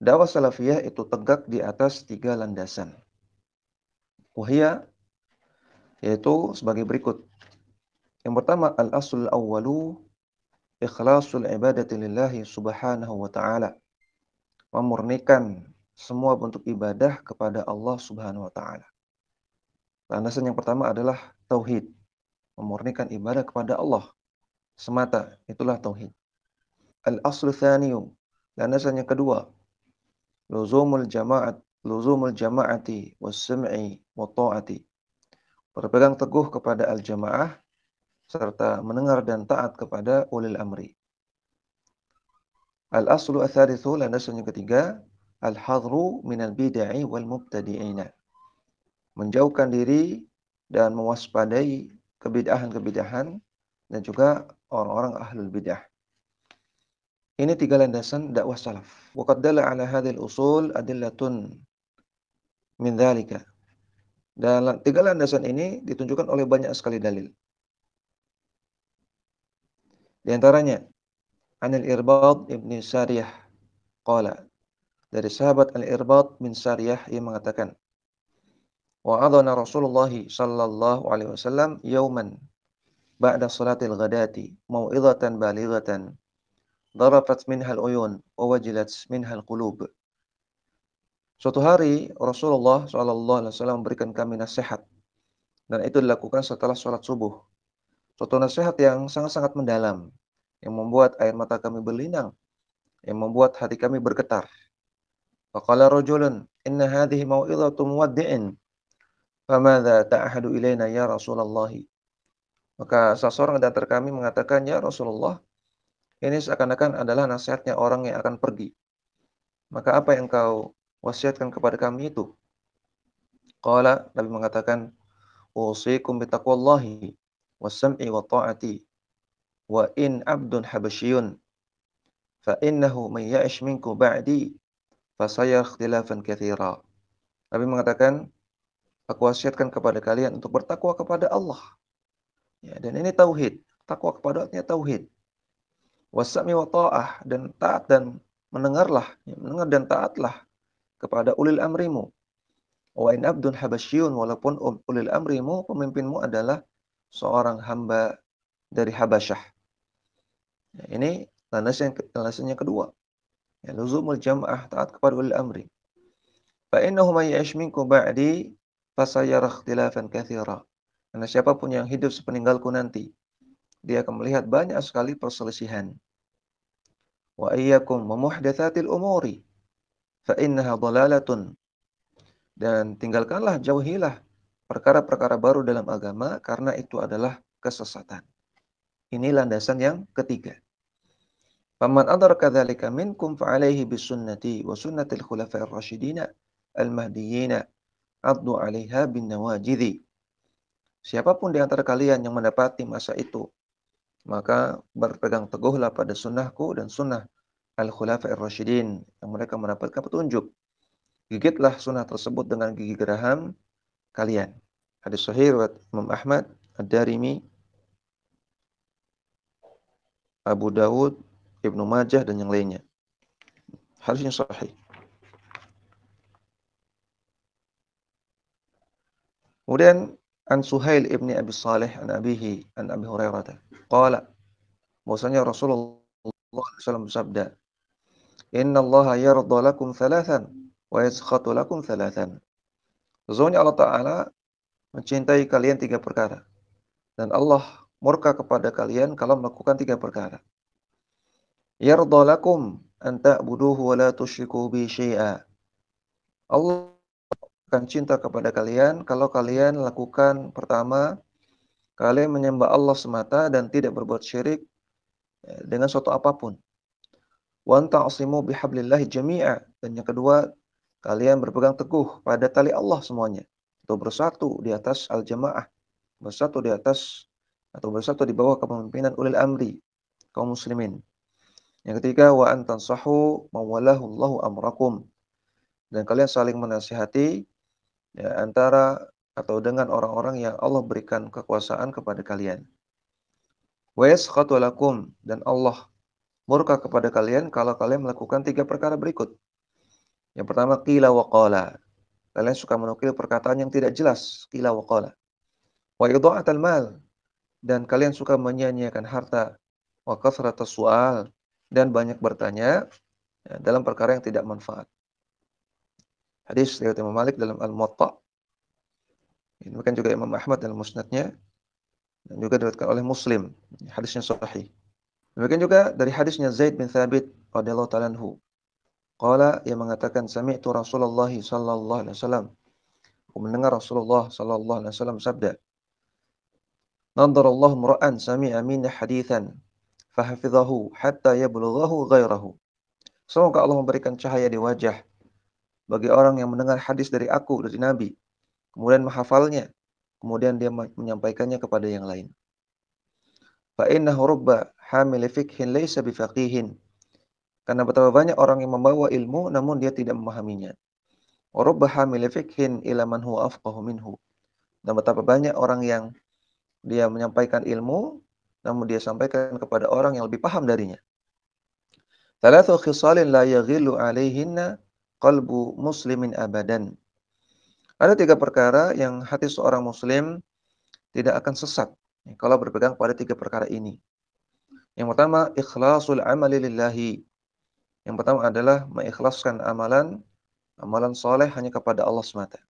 Dakwah salafiyah itu tegak di atas 3 landasan. Wahia, yaitu sebagai berikut. Yang pertama, al-aslul awwalu ikhlasul ibadati lillahi subhanahu wa ta'ala. Memurnikan semua bentuk ibadah kepada Allah subhanahu wa ta'ala. Landasan yang pertama adalah tauhid. Memurnikan ibadah kepada Allah semata. Itulah tauhid. Al-aslu thaniyu. Landasan yang kedua. Luzumul jama'at. Luzumul jama'ati was-sam'i wa ta'ati. Berpegang teguh kepada al-jamaah serta mendengar dan taat kepada ulil amri. Al-aslu ats-tsalitsu, landasan yang ketiga, al-hadru minal bid'ah wal mubtadi'ina. Menjauhkan diri dan mewaspadai kebid'ahan-kebid'ahan dan juga orang-orang ahlul bid'ah. Ini 3 landasan dakwah salaf. Wa qad dalla 'ala hadhil usul adillatun min dzalika. Dan 3 landasan ini ditunjukkan oleh banyak sekali dalil. Di antaranya Anil Irbad ibn Sariyah qala, dari sahabat Al-Irbad bin Sariyah yang mengatakan, wa'adhana Rasulullah sallallahu alaihi wasallam yauman ba'da salatil ghadati mau'izatan balighatan darafat minhal uyun wa wajilat minhal qulub. Suatu hari Rasulullah sallallahu alaihi wasallam memberikan kami nasihat, dan itu dilakukan setelah salat subuh. Suatu nasihat yang sangat-sangat mendalam, yang membuat air mata kami berlinang, yang membuat hati kami bergetar. Faqala rajulun, inna hadhihi mau'izatu muwaddi'in, famadza ta'ahadu ilaina ya Rasulullah. Maka seseorang di antara kami mengatakan, ya Rasulullah, ini seakan-akan adalah nasihatnya orang yang akan pergi. Maka apa yang kau wasiatkan kepada kami itu? Qala, Nabi mengatakan, usikum bitaqwallahi was-sam'i wa ta'ati wa in abdun habasyiyun fa innahu may ya'ish minkum ba'di fasayara ikhtilafan katsira. Nabi mengatakan, aku wasiatkan kepada kalian untuk bertakwa kepada Allah. Ya, dan ini tauhid. Takwa kepada Allah tauhid. Wasami wa ta'ah, dan taat dan mendengarlah, ya, mendengar dan taatlah kepada ulil amrimu. Wa in abdun habasyiyun, walaupun ulil amrimu, pemimpinmu adalah seorang hamba dari Habasyah. Ya, ini landasan yang kedua. Ya, luzumul jam'ah, taat kepada ulil amri. Fa innahu may ya'ish minkum ba'di fasayara ikhtilafan katsira. Karena siapapun yang hidup sepeninggalku nanti, dia akan melihat banyak sekali perselisihan. Wa iyyakum wa muhdatsatil umuri fa innaha dhalalatun. Dan tinggalkanlah, jauhilah perkara-perkara baru dalam agama karena itu adalah kesesatan. Ini landasan yang ketiga. Faman adraka dzalika minkum fa alaihi bisunnati wa sunnatil khulafa'ir rasyidin al-mahdiyyin addu 'alaiha bin nawajidhi. Siapapun di antara kalian yang mendapati masa itu, maka berpegang teguhlah pada sunnahku dan sunnah al-khulafa'ir rasyidin yang mereka mendapatkan petunjuk. Gigitlah sunnah tersebut dengan gigi geraham kalian. Hadis sahih riwayat Imam Ahmad, Ad-Darimi, Abu Dawud, Ibnu Majah dan yang lainnya. Hadisnya sahih. Kemudian an Suhail ibni Abi Salih an abihi an Abi Hurairah qala, bahwasanya Rasulullah SAW bersabda, inna Allah yarda lakum thalathan wa yaskhatu lakum thalathan. Sesungguhnya Allah Ta'ala mencintai kalian 3 perkara, dan Allah murka kepada kalian kalau melakukan 3 perkara. Yarda lakum an ta'buduhu wa la tusyriku bi syai'a. Allah akan cinta kepada kalian kalau kalian lakukan, pertama, kalian menyembah Allah semata dan tidak berbuat syirik dengan suatu apapun. Wa ta'simu bihablillahi jami'a. Dan yang kedua, kalian berpegang teguh pada tali Allah semuanya. Atau bersatu di atas al-jamaah, bersatu di atas atau bersatu di bawah kepemimpinan ulil amri, kaum muslimin. Yang ketiga, wa antansahu mawalahu Allahu amrakum. Dan kalian saling menasihati ya, antara atau dengan orang-orang yang Allah berikan kekuasaan kepada kalian. Wa yaskhatu lakum, dan Allah murka kepada kalian kalau kalian melakukan 3 perkara berikut. Yang pertama qila wa qala. Kalian suka menukil perkataan yang tidak jelas, qila wa qala. Wa idha'atal mal, dan kalian suka menyia-nyiakan harta. Wa kathratus su'al, dan banyak bertanya dalam perkara yang tidak manfaat. Hadis riwayat Imam Malik dalam Al-Muwatta. Demikian juga Imam Ahmad dalam Musnadnya, dan juga diriwayatkan oleh Muslim. Hadisnya sahih. Demikian juga dari hadisnya Zaid bin Thabit radhiyallahu ta'ala anhu. Qala, yang mengatakan sami'tu Rasulullah sallallahu alaihi wasallam. Aku mendengar Rasulullah sallallahu alaihi wasallam sabda, "Nadarallahu imra'an sami'a minni haditsan fahafidhahu hatta yablughahu ghairahu." Semoga Allah memberikan cahaya di wajah bagi orang yang mendengar hadis dari aku, dari Nabi, kemudian menghafalnya, kemudian dia menyampaikannya kepada yang lain. Fa innahu rubba hamil fiqhin laysa bifaqihin. Karena betapa banyak orang yang membawa ilmu namun dia tidak memahaminya. Wa rubba hamil fiqhin ila man huwa afqahu minhu. Dan betapa banyak orang yang dia menyampaikan ilmu namun dia sampaikan kepada orang yang lebih paham darinya. Thalathu khisalin la yaghillu alaihinna qalbu muslimin abadan. Ada 3 perkara yang hati seorang muslim tidak akan sesat kalau berpegang pada 3 perkara ini. Yang pertama, ikhlasul amali lillahi. Yang pertama adalah mengikhlaskan amalan soleh hanya kepada Allah semata.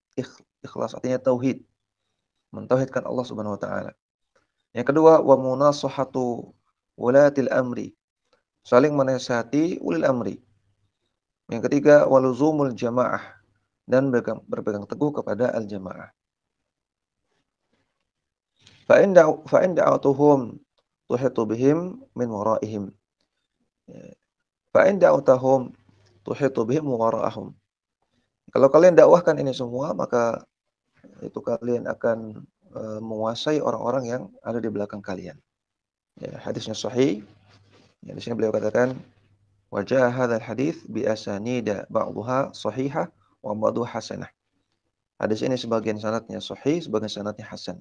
Ikhlas artinya tauhid, mentauhidkan Allah Subhanahu wa taala. Yang kedua, wa munasahatu wulatil amri, saling menasihati ulil amri. Yang ketiga, waluzumul jamaah, dan berpegang teguh kepada al-jamaah. Fa in da'atuhum tuhitu bihim min waraihim. Fa in da'utahum tuhitu bihim wara'ahum. Kalau kalian dakwahkan ini semua, maka itu kalian akan menguasai orang-orang yang ada di belakang kalian. Ya, hadisnya sahih. Ya, di sini beliau katakan, wajah hadzal hadis bi asanida ba'dhuha sahihah wa ba'dhuha hasanah. Hadis ini sebagian sanadnya sahih, sebagian sanadnya hasan.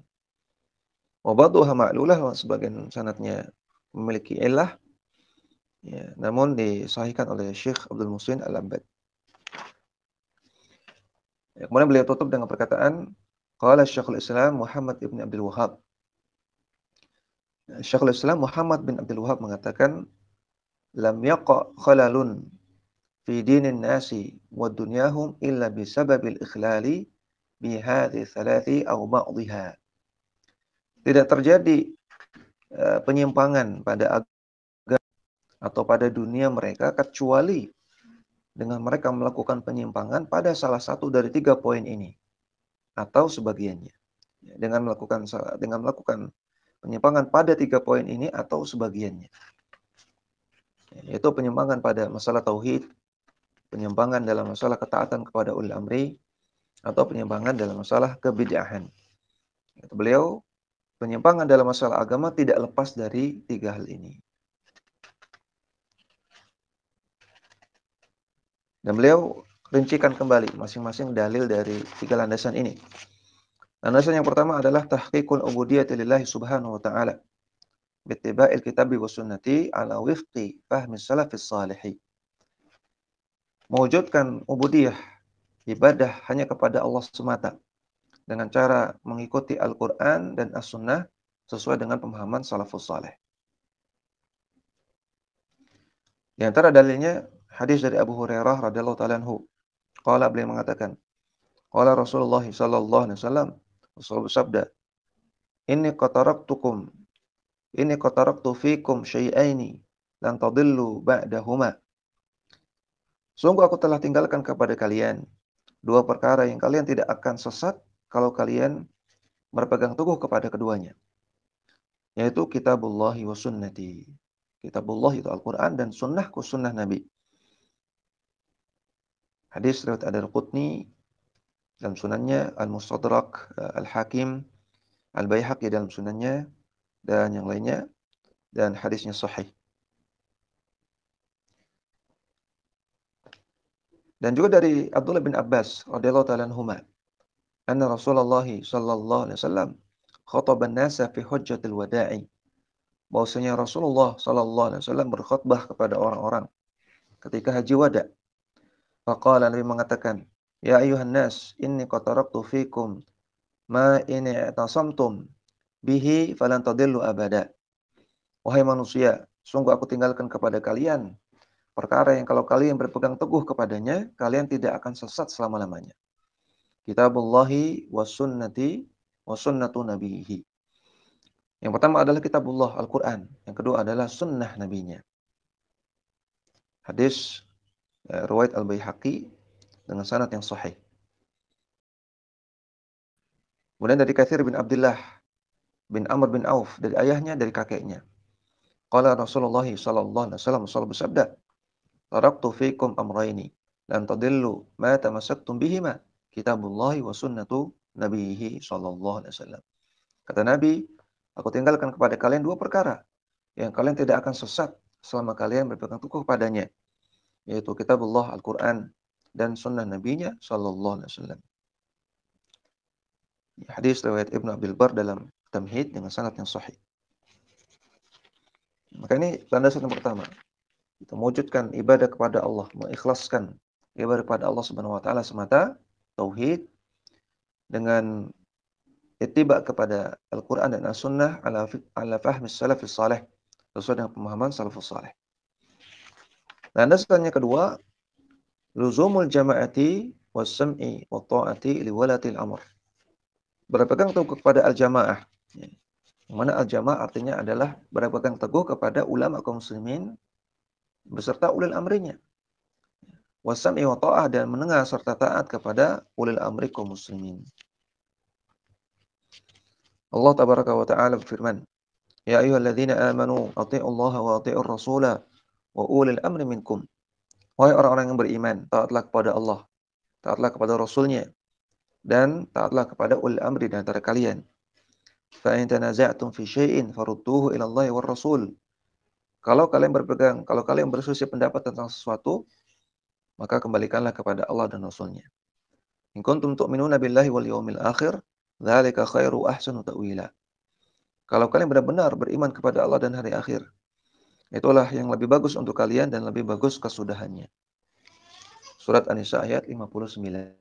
Wa ba'dhuha ma'lulah, sebagian sanadnya memiliki illah. Ya, namun disahihkan oleh Syekh Abdul Muhsin Al-Abbad. Ya, kemudian beliau tutup dengan perkataan, qala Syekhul Islam Muhammad ibn Abdul Wahhab. Syekhul Islam Muhammad bin Abdul Wahhab mengatakan, lam yaqa khalalun fi dinin nasi wa dunyahum illa bisababil ikhlali bi hadhihi thalathi aw ba'dihha. Tidak terjadi penyimpangan pada agama atau pada dunia mereka kecuali dengan mereka melakukan penyimpangan pada salah satu dari 3 poin ini atau sebagiannya. Dengan melakukan penyimpangan pada 3 poin ini atau sebagiannya. Yaitu penyimpangan pada masalah tauhid, penyimpangan dalam masalah ketaatan kepada ulil amri, atau penyimpangan dalam masalah kebid'ahan. Kata beliau, penyimpangan dalam masalah agama tidak lepas dari 3 hal ini. Dan beliau rincikan kembali masing-masing dalil dari 3 landasan ini. Landasan yang pertama adalah tahqiqul ubudiyyati lillahi subhanahu wa ta'ala bittiba'il kitabi wa sunnati ala wifqi fahmi salafis salihi. Mewujudkan ubudiyah, ibadah hanya kepada Allah semata dengan cara mengikuti Al-Quran dan As-Sunnah sesuai dengan pemahaman salafus saleh. Di antara dalilnya hadis dari Abu Hurairah radhiyallahu ta'ala anhu. Qala, beliau mengatakan, qala Rasulullah sallallahu alaihi wasallam, Rasul bersabda, inni qataraktu fikum syai'aini lan tadillu ba'dahuma. Sungguh aku telah tinggalkan kepada kalian 2 perkara yang kalian tidak akan sesat kalau kalian berpegang teguh kepada keduanya. Yaitu kitabullah wa sunnati. Kitabullah itu Al-Quran dan sunnahku, sunnah Nabi. Hadis riwayat Ad-Darqutni dalam sunannya, Al-Mustadrak, Al-Hakim, Al-Baihaqi dalam sunannya, dan yang lainnya, dan hadisnya sahih. Dan juga dari Abdullah bin Abbas radhiyallahu ta'ala anhuma, anna Rasulullah sallallahu alaihi wasallam khataban nasa fi hujjatil wada'i. Bahwasanya Rasulullah sallallahu alaihi wasallam berkhutbah kepada orang-orang ketika haji wada. Faqala, Nabi mengatakan, "Ya ayuhan nas, inni qad taraktu fikum ma in i'tasamtum bihi falan tadillu abada." Wahai manusia, sungguh aku tinggalkan kepada kalian perkara yang kalau kalian berpegang teguh kepadanya, kalian tidak akan sesat selama-lamanya. Kitabullahi was sunnati wa sunnatu nabihi. Yang pertama adalah kitabullah, Al-Quran. Yang kedua adalah sunnah nabinya. Hadis riwayat Al-Baihaqi dengan sanad yang sahih. Kemudian dari Katsir bin Abdullah bin Amr bin Auf, dari ayahnya, dari kakeknya. Qala Rasulullah sallallahu alaihi wasallam, Rasul bersabda, "Taraktu fikum amrayni, lan tadillu ma tamassaktum bihima, kitabullahi wa sunnatu nabiyhi sallallahu alaihi wasallam." Kata Nabi, aku tinggalkan kepada kalian dua perkara yang kalian tidak akan sesat selama kalian berpegang teguh padanya, yaitu kitabullah Al-Quran dan sunnah nabinya sallallahu alaihi wasallam. Hadis riwayat Ibnu Abdul Bar dalam Tamhid dengan sanad yang sahih. Maka ini landasan yang pertama. Kita mewujudkan ibadah kepada Allah, mengikhlaskan ibadah kepada Allah Subhanahu wa taala semata, tauhid, dengan ittiba kepada Al-Qur'an dan As-Sunnah ala fahmi salafis salih, sesuai dengan pemahaman salafus salih. Landasan yang kedua, luzumul jama'ati was-sam'i wa ta'ati li walatil amr. Berpegang teguh kepada al-jamaah. Yang mana al-jamaah artinya adalah berpegang teguh kepada ulama kaum muslimin beserta ulil amrinya. Was-sam'i wa ta'ah, dan mendengar serta taat kepada ulil amri kaum muslimin. Allah tabaraka wa ta'ala berfirman, "Ya ayyuhalladzina amanu athi'ullaha wa athi'ur rasula wa ulil amri minkum." Wahai orang-orang yang beriman, taatlah kepada Allah, taatlah kepada Rasulnya, dan taatlah kepada ulil amri di antara kalian. Fa in tanaza'tum fi syai'in farudduhu ila Allahi war Rasul. Kalau kalian berselisih pendapat tentang sesuatu, maka kembalikanlah kepada Allah dan Rasulnya. In kuntum tu'minuna billahi wal yawmil akhir, dzalika khairu ahsanu ta'wila. Kalau kalian benar-benar beriman kepada Allah dan hari akhir, itulah yang lebih bagus untuk kalian dan lebih bagus kesudahannya. Surat An-Nisa ayat 59.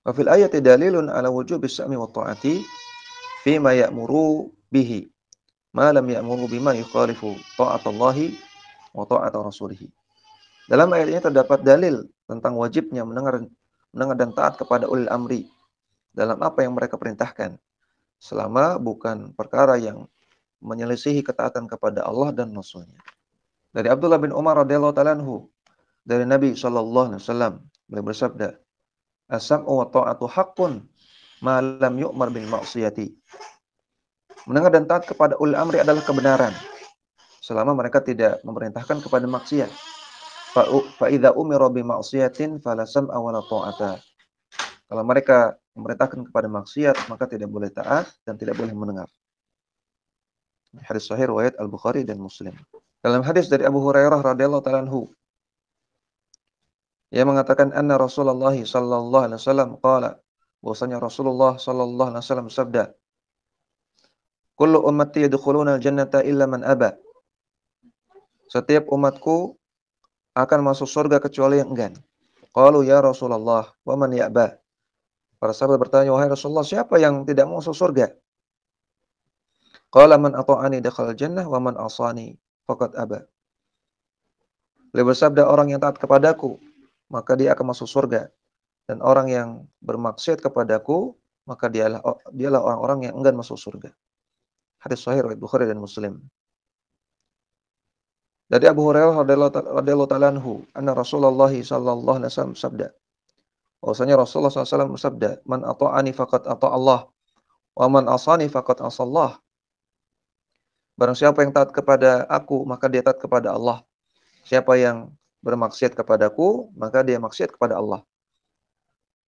Wa fil ayati dalilun ala wujubis sami wa ta'ati fima ya'muru bihi ma lam ya'muru bima yukhalifu ta'atallahi wa ta'ata rasulih. Dalam ayat ini terdapat dalil tentang wajibnya mendengar dan taat kepada ulil amri dalam apa yang mereka perintahkan, selama bukan perkara yang menyelisihi ketaatan kepada Allah dan Rasulnya. Dari Abdullah bin Umar radhiyallahu ta'ala anhu, dari Nabi sallallahu alaihi wasallam, beliau bersabda, "As-sam'u wa ta'atu haqqun ma lam yu'mar bil ma'siyati." Mendengar dan taat kepada ulil amri adalah kebenaran selama mereka tidak memerintahkan kepada maksiat. Fa idza umira bi ma'siyatin fala sam'a wa la ta'ata. Kalau mereka memerintahkan kepada maksiat, maka tidak boleh taat dan tidak boleh mendengar. Hadis sahih riwayat Al-Bukhari dan Muslim. Dalam hadis dari Abu Hurairah radhiyallahu ta'ala anhu, ia mengatakan anna Rasulullah sallallahu alaihi wasallam qala, bahwasanya Rasulullah sallallahu alaihi wasallam sabda, "Kullu ummati yadkhuluna al-jannata illa man aba." Setiap umatku akan masuk surga kecuali yang enggan. Qalu ya Rasulullah, wa man ya'ba? Para sahabat bertanya, wahai Rasulullah, siapa yang tidak mau masuk surga? Qala man ata'ani dakhala jannah wa man asani faqad aba. Beliau bersabda, orang yang taat kepadaku, maka dia akan masuk surga. Dan orang yang bermaksiat kepadaku, maka dialah orang-orang yang enggan masuk surga. Hadis sahih riwayat Bukhari dan Muslim. Dari Abu Hurairah radhiyallahu ta'ala anhu, anna Rasulullah sallallahu alaihi wasallam sabda, bahwasanya Rasulullah SAW bersabda, "Man ata'ani faqad ata' Allah, wa man asani faqad asallah." Barang siapa yang taat kepada aku, maka dia taat kepada Allah. Siapa yang bermaksiat kepadaku, maka dia maksiat kepada Allah.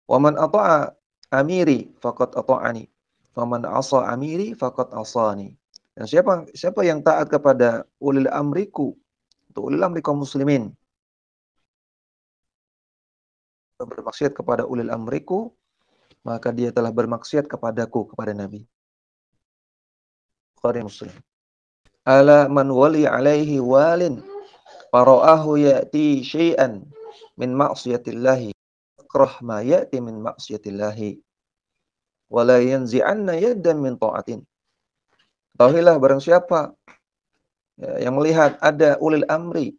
Wa man ata'a amiri faqad ata'ani, wa man asa amiri faqad asani. Dan siapa yang taat kepada ulil amriku, untuk ulil amri kaum muslimin, bermaksiat kepada ulil amriku, maka dia telah bermaksiat kepadaku, kepada Nabi. Bukhari Muslim. Ala man wali alaihi walin fara'ahu ya'ti syai'an min ma'siyatillahi yakrah ma ya'ti min ma'siyatillahi wa la yanzi'anna yaddan min ta'atin. Ketahuilah barang siapa yang melihat ada ulil amri,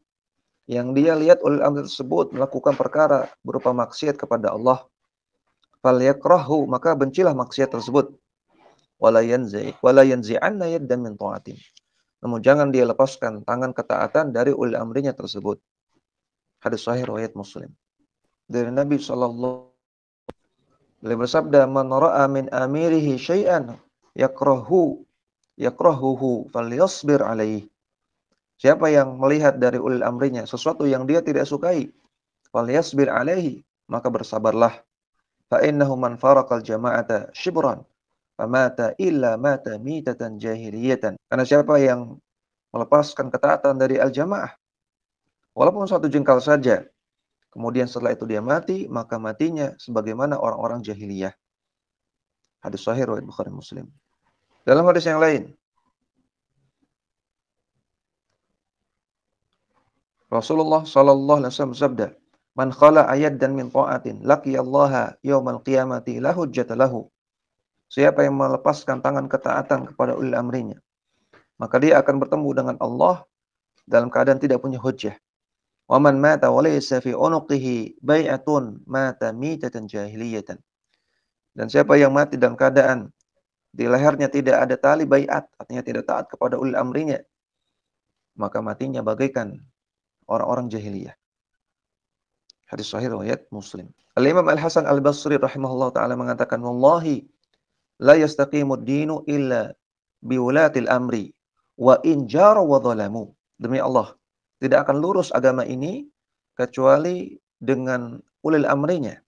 yang dia lihat ulil amri tersebut melakukan perkara berupa maksiat kepada Allah, falyakrahu, maka bencilah maksiat tersebut, wala yanzi'anna yaddan min ta'atin. Namun jangan dia lepaskan tangan ketaatan dari ulil amrinya tersebut. Hadis sahih riwayat Muslim. Dari Nabi sallallahu beliau bersabda, "Man ra'a min amirihi syai'an yakrahuhu falyasbir alaihi." Siapa yang melihat dari ulil amrinya sesuatu yang dia tidak sukai, falyasbir alaihi, maka bersabarlah. Fa innahu man faraqal jama'ata shibran famata illa mata mitatan jahiliyatan. Karena siapa yang melepaskan ketaatan dari al-jamaah walaupun satu jengkal saja, kemudian setelah itu dia mati, maka matinya sebagaimana orang-orang jahiliyah. Hadis sahih riwayat Bukhari Muslim. Dalam hadis yang lain, Rasulullah sallallahu alaihi wasallam bersabda, "Man khala ayaddan min ta'atin laqiyallaha yaumal qiyamati la hujjata lahu." Siapa yang melepaskan tangan ketaatan kepada ulil amrinya, maka dia akan bertemu dengan Allah dalam keadaan tidak punya hujjah. Wa man mata wa laysa fi unuqihi bai'atun mata mitatan jahiliyatan. Dan siapa yang mati dalam keadaan di lehernya tidak ada tali baiat, artinya tidak taat kepada ulil amrinya, maka matinya bagaikan orang-orang jahiliyah. Hadis sahih riwayat Muslim. Al-Imam Al-Hasan Al-Basri rahimahullah taala mengatakan, "Wallahi la yastaqimud dinu illa biwulatil amri wa in jaru wa zalamu." Demi Allah, tidak akan lurus agama ini kecuali dengan ulil amrinya.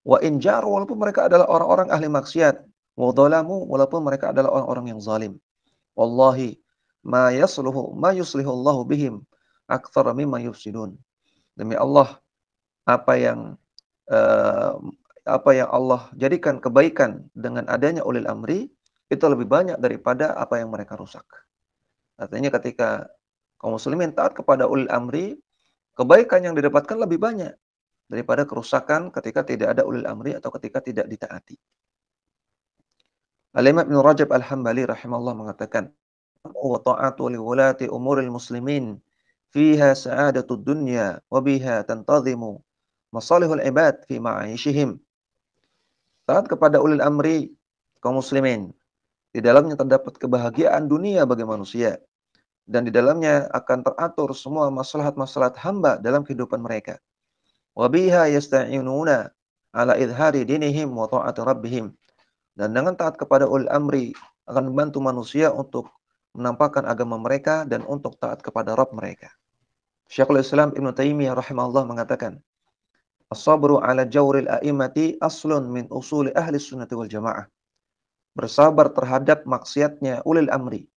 Wa in jaru, walaupun mereka adalah orang-orang ahli maksiat, wa zalamu, walaupun mereka adalah orang-orang yang zalim. Wallahi ma yuslihu Allahu bihim aktsara mimma yufsidun. Demi Allah, apa yang eh, apa yang Allah jadikan kebaikan dengan adanya ulil amri itu lebih banyak daripada apa yang mereka rusak. Artinya ketika kaum muslimin taat kepada ulil amri, kebaikan yang didapatkan lebih banyak daripada kerusakan ketika tidak ada ulil amri atau ketika tidak ditaati. Al-Imam Ibnu Rajab Al-Hambali rahimahullah mengatakan, "Wa ta'atu li wulati umuril muslimin fiha sa'adatud dunya wa biha tantazimu masalihul ibad fi ma'aishihim." Taat kepada ulil amri kaum muslimin, di dalamnya terdapat kebahagiaan dunia bagi manusia, dan di dalamnya akan teratur semua maslahat-maslahat hamba dalam kehidupan mereka. Wa biha yasta'inuna ala idhari dinihim wa ta'ati rabbihim. Dan dengan taat kepada ulil amri akan membantu manusia untuk menampakkan agama mereka dan untuk taat kepada Rabb mereka. Syekhul Islam Ibnu Taimiyah rahimahullah mengatakan, "As-sabru ala jawril a'immati aslun min usuli ahli sunnati wal jamaah." Bersabar terhadap maksiatnya ulil amri,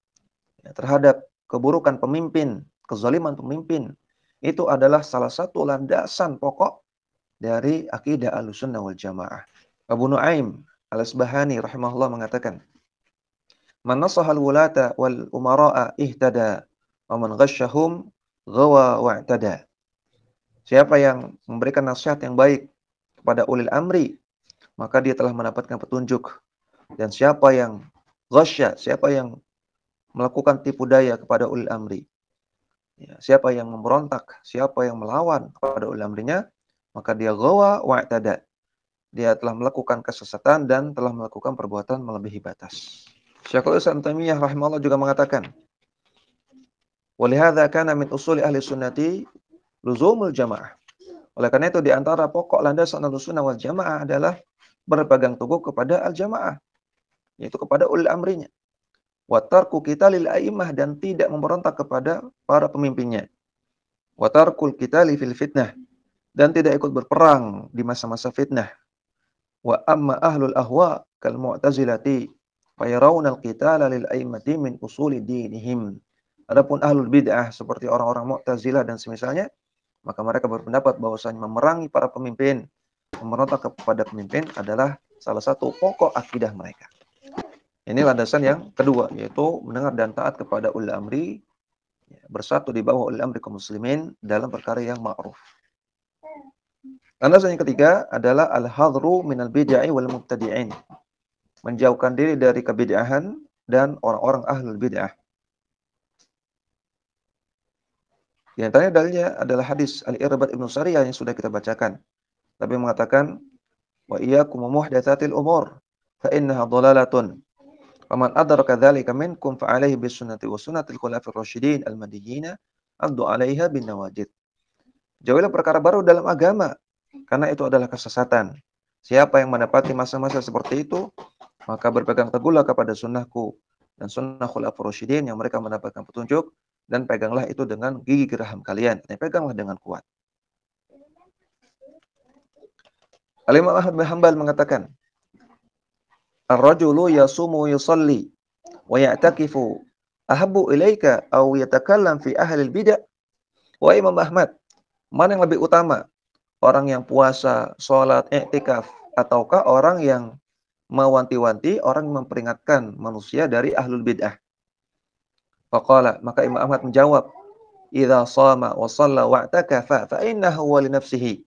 terhadap keburukan pemimpin, kezaliman pemimpin, itu adalah salah satu landasan pokok dari akidah Ahlussunnah wal Jamaah. Abu Nuaim Al-Asbahani rahimahullah mengatakan, "Man nasahal wulata wal umara'a ihtada wa man ghasyahum ghawa wa'tada." Siapa yang memberikan nasihat yang baik kepada ulil amri, maka dia telah mendapatkan petunjuk. Dan siapa yang ghasya, siapa yang melakukan tipu daya kepada ulil amri, ya, siapa yang memberontak, siapa yang melawan kepada ulil amrinya, maka dia ghawa wa'tada. Dia telah melakukan kesesatan dan telah melakukan perbuatan melebihi batas. Syekhul Islam Taimiyah rahimahullah juga mengatakan, "Walihadza kana min usuli ahli sunnati luzumul jamaah." Oleh karena itu di antara pokok landasan Ahlussunnah wal Jamaah adalah berpegang teguh kepada al-jamaah, yaitu kepada ulil amrinya. Wa tarku qitalil a'immah, dan tidak memberontak kepada para pemimpinnya. Wa tarkul qitali fil fitnah, dan tidak ikut berperang di masa-masa fitnah. Wa amma ahlul ahwa kal mu'tazilati fayarawna al-qitala lil a'immati min usuli dinihim. Adapun ahlul bid'ah seperti orang-orang Mu'tazilah dan semisalnya, maka mereka berpendapat bahwasanya memerangi para pemimpin, memberontak kepada pemimpin adalah salah satu pokok akidah mereka. Ini landasan yang kedua, yaitu mendengar dan taat kepada ulil amri, bersatu di bawah ulil amri kaum muslimin dalam perkara yang ma'ruf. Alasan yang ketiga adalah al-hadru minal bid'ah wal mubtadi'in. Menjauhkan diri dari kebid'ahan dan orang-orang ahlul bid'ah. Di antaranya dalilnya adalah hadis Al-Irbad Ibnu Sariyah yang sudah kita bacakan. Nabi mengatakan, "Wa iyyakum muhdatsatil umur, fa innaha dhalalatun. Faman adraka dzalika minkum fa 'alaihi bisunnati wa sunnatil khulafir rasyidin al-mahdiyyin 'addu 'alaiha bin nawajid." Jauhilah perkara baru dalam agama, karena itu adalah kesesatan. Siapa yang mendapati masa-masa seperti itu, maka berpegang teguhlah kepada sunnahku dan sunnah khulafur rasyidin yang mereka mendapatkan petunjuk, dan peganglah itu dengan gigi geraham kalian. Dan peganglah dengan kuat. Al-Imam Ahmad bin Hanbal mengatakan, "Ar-rajulu yasumu yusalli wa ya'takifu ahabbu ilaika aw yatakallam fi ahli al-bid'ah." Wahai Imam Ahmad, mana yang lebih utama? Orang yang puasa, sholat, i'tikaf, ataukah orang yang mewanti-wanti, orang yang memperingatkan manusia dari ahlul bid'ah? Faqala, maka Imam Ahmad menjawab, "Idza shama wa shalla wa i'takafa fa innahu wa li nafsihi."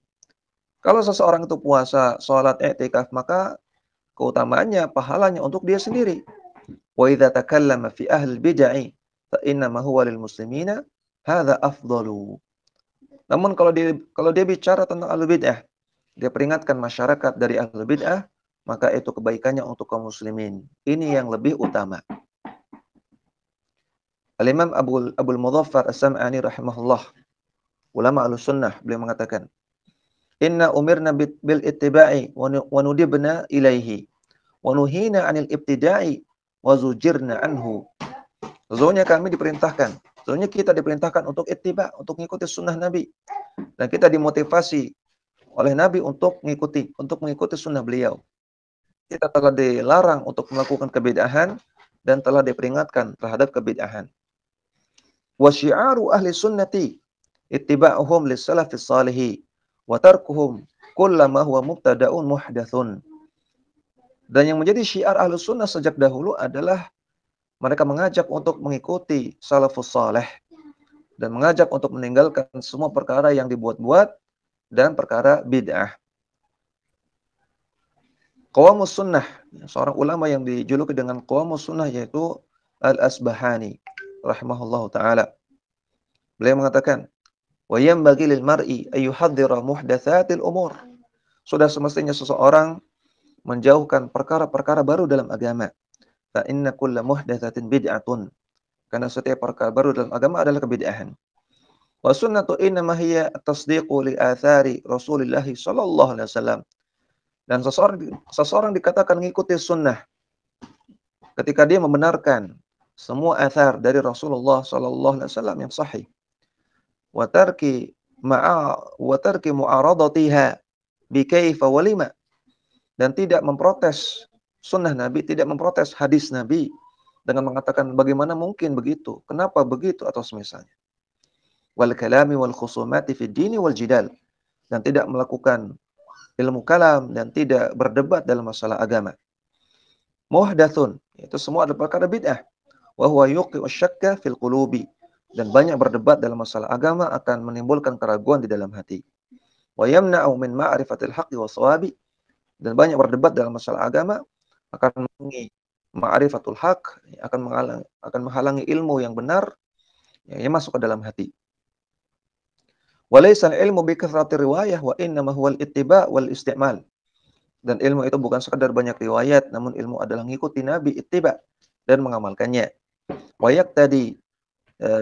Kalau seseorang itu puasa, sholat, i'tikaf, maka keutamaannya, pahalanya untuk dia sendiri. Wa idza takallama fi ahli bid'ah fa inna ma huwa lil muslimina hadza afdalu. Namun kalau dia bicara tentang ahlul bid'ah, dia peringatkan masyarakat dari ahlul bid'ah, maka itu kebaikannya untuk kaum muslimin. Ini yang lebih utama. Al-Imam Abul Mudhaffar As-Sam'ani rahimahullah, ulama Ahlussunnah, beliau mengatakan, "Inna umirna bil ittiba'i wa nudibna ilaihi wa nuhina 'anil ibtida'i wa zujirna anhu." Sesungguhnya kami diperintahkan, sesungguhnya kita diperintahkan untuk ittiba, untuk mengikuti sunnah Nabi. Dan kita dimotivasi oleh Nabi untuk mengikuti sunnah beliau. Kita telah dilarang untuk melakukan kebid'ahan dan telah diperingatkan terhadap kebid'ahan. Wa syi'aru ahli sunnati ittiba'uhum lis-salafis salihi wa tarkuhum kullama huwa mubtada'un muhdatsun. Dan yang menjadi syiar ahli sunnah sejak dahulu adalah mereka mengajak untuk mengikuti salafus saleh dan mengajak untuk meninggalkan semua perkara yang dibuat-buat dan perkara bid'ah. Qawamus sunnah, seorang ulama yang dijuluki dengan Qawamus sunnah yaitu Al-Asbahani rahimahullahu taala. Beliau mengatakan, "Wa yanbaghi lil mar'i ay yuhadhdhira muhdatsatil umur." Sudah semestinya seseorang menjauhkan perkara-perkara baru dalam agama. Fa inna kulla muhdatsatin bid'atun. Karena setiap perkara baru dalam agama adalah kebid'ahan. Wa sunnatu innama hiya at-tasdiqu li athari Rasulillah sallallahu alaihi wasallam. Dan seseorang dikatakan mengikuti sunnah ketika dia membenarkan semua athar dari Rasulullah sallallahu alaihi wasallam yang sahih. Wa tarki mu'aradatiha bi kaifa wa lima, dan tidak memprotes sunnah Nabi, tidak memprotes hadis Nabi dengan mengatakan bagaimana mungkin begitu, kenapa begitu atau semisalnya. Wal kalami wal khusumati fid dini wal jidal, dan tidak melakukan ilmu kalam dan tidak berdebat dalam masalah agama. Muhdatsun, itu semua adalah perkara bid'ah. Wa huwa yuqi'u syakka fil qulubi, dan banyak berdebat dalam masalah agama akan menimbulkan keraguan di dalam hati. Wa yamna'u min ma'rifatil haqqi was-shawabi, dan banyak berdebat dalam masalah agama akan menghalangi ma'rifatul haq, akan menghalangi ilmu yang benar yang masuk ke dalam hati. Walaysa al-ilmu bi kathrati riwayah wa innama huwal ittiba' wal isti'mal. Dan ilmu itu bukan sekadar banyak riwayat, namun ilmu adalah mengikuti Nabi, ittiba' dan mengamalkannya. Wa yaqtadi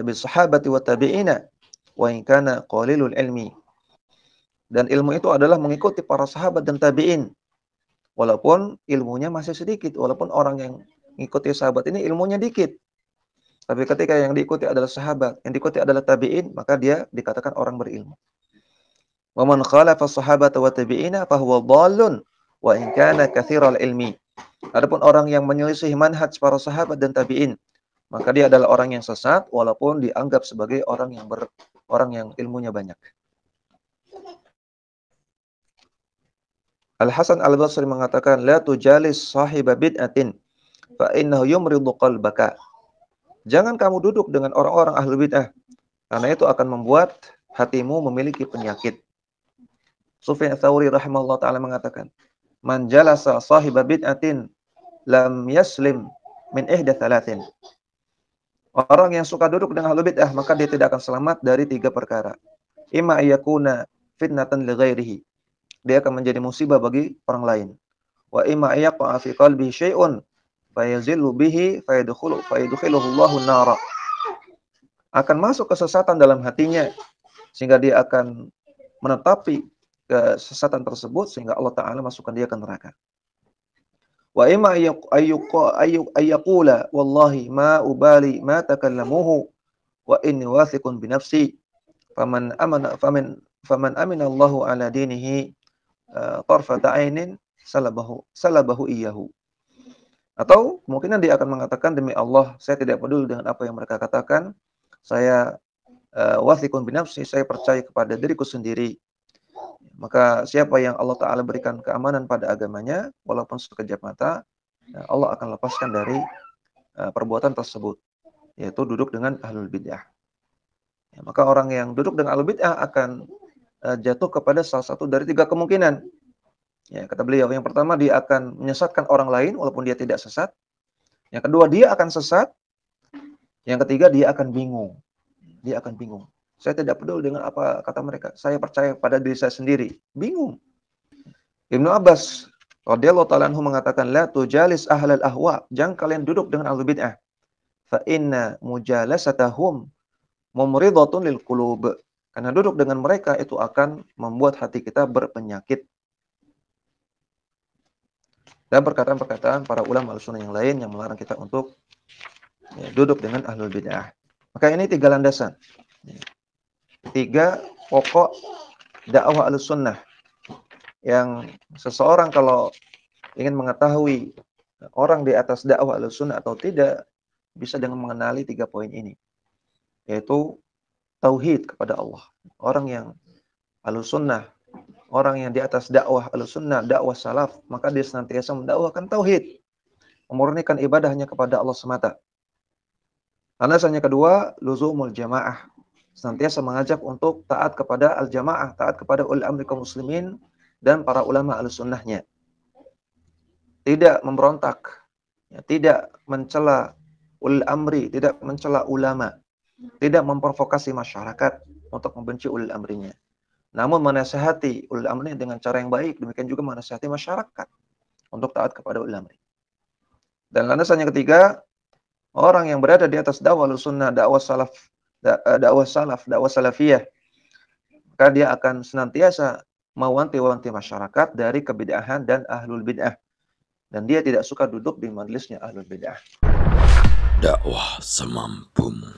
bis sahabati wa tabi'ina wa in kana qalilul ilmi. Dan ilmu itu adalah mengikuti para sahabat dan tabi'in, walaupun ilmunya masih sedikit, walaupun orang yang mengikuti sahabat ini ilmunya dikit. Tapi ketika yang diikuti adalah sahabat, yang diikuti adalah tabi'in, maka dia dikatakan orang berilmu. Wa man khalafa as-sahabata wa tabi'ina fa huwa dhallun wa in kana katsiral ilmi. Adapun orang yang menyelisih manhaj para sahabat dan tabi'in, maka dia adalah orang yang sesat walaupun dianggap sebagai orang yang ilmunya banyak. Al-Hasan Al-Basri mengatakan, "La tujalis sahiba bid'atin fa innahu yumridu qalbaka." Jangan kamu duduk dengan orang-orang ahlul bid'ah, karena itu akan membuat hatimu memiliki penyakit. Sufyan Tsauri rahimahullah taala mengatakan, "Man jalasa sahiba bid'atin lam yaslim min ihda thalathin." Orang yang suka duduk dengan ahlul bid'ah, maka dia tidak akan selamat dari 3 perkara. Imma ayyakuna fitnatan li ghairihi. Dia akan menjadi musibah bagi orang lain. Wa imma ayyaqa fi qalbihi syai'un fayazillu bihi fayadkhuluhu Allahu an-nara. Akan masuk kesesatan dalam hatinya sehingga dia akan menetapi kesesatan tersebut sehingga Allah taala masukkan dia ke neraka. Wa imma ayyaqula wallahi ma ubali ma takallamuhu wa inni wathiqun bi nafsi faman amina Allahu ala dinihi tarfata ainin salabahu iyyahu. Atau kemungkinan dia akan mengatakan, demi Allah saya tidak peduli dengan apa yang mereka katakan, saya wathiqun bi nafsi, saya percaya kepada diriku sendiri. Maka siapa yang Allah Ta'ala berikan keamanan pada agamanya, walaupun sekejap mata, Allah akan lepaskan dari perbuatan tersebut, yaitu duduk dengan ahlul bid'ah. Ya, maka orang yang duduk dengan ahlul bid'ah akan jatuh kepada salah satu dari 3 kemungkinan. Ya, kata beliau, yang pertama dia akan menyesatkan orang lain walaupun dia tidak sesat. Yang kedua dia akan sesat. Yang ketiga dia akan bingung. Dia akan bingung. Saya tidak peduli dengan apa kata mereka. Saya percaya pada diri saya sendiri. Bingung. Ibnu Abbas radhiyallahu ta'ala anhu mengatakan, la tujalis ahlal ahwa. Jangan kalian duduk dengan ahlul bid'ah. Fa inna mujalasatahum mumridatun lil qulub. Karena duduk dengan mereka itu akan membuat hati kita berpenyakit. Dan perkataan-perkataan para ulama al-sunnah yang lain yang melarang kita untuk duduk dengan ahlul bid'ah. Maka ini 3 landasan. 3 pokok dakwah al-sunnah yang seseorang kalau ingin mengetahui orang di atas dakwah al-sunnah atau tidak, bisa dengan mengenali 3 poin ini. Yaitu tauhid kepada Allah. Orang yang al-sunnah, orang yang di atas dakwah al-sunnah, dakwah salaf, maka dia senantiasa mendakwahkan tauhid, memurnikan ibadahnya kepada Allah semata. Alasan yang kedua, luzumul jamaah, senantiasa mengajak untuk taat kepada al-jamaah, taat kepada ulil amri kaum muslimin dan para ulama al-sunnahnya. Tidak memberontak, tidak mencela ulil amri, tidak mencela ulama, tidak memprovokasi masyarakat untuk membenci ulil amrinya. Namun menasihati ulil amri dengan cara yang baik, demikian juga menasihati masyarakat untuk taat kepada ulil amri. Dan landasan yang ketiga, orang yang berada di atas dakwah al-sunnah, dakwah salafiyah, maka dia akan senantiasa mewanti-wanti masyarakat dari kebid'ahan dan ahlul bid'ah. Dan dia tidak suka duduk di majelisnya ahlul bid'ah. Dakwah semampumu.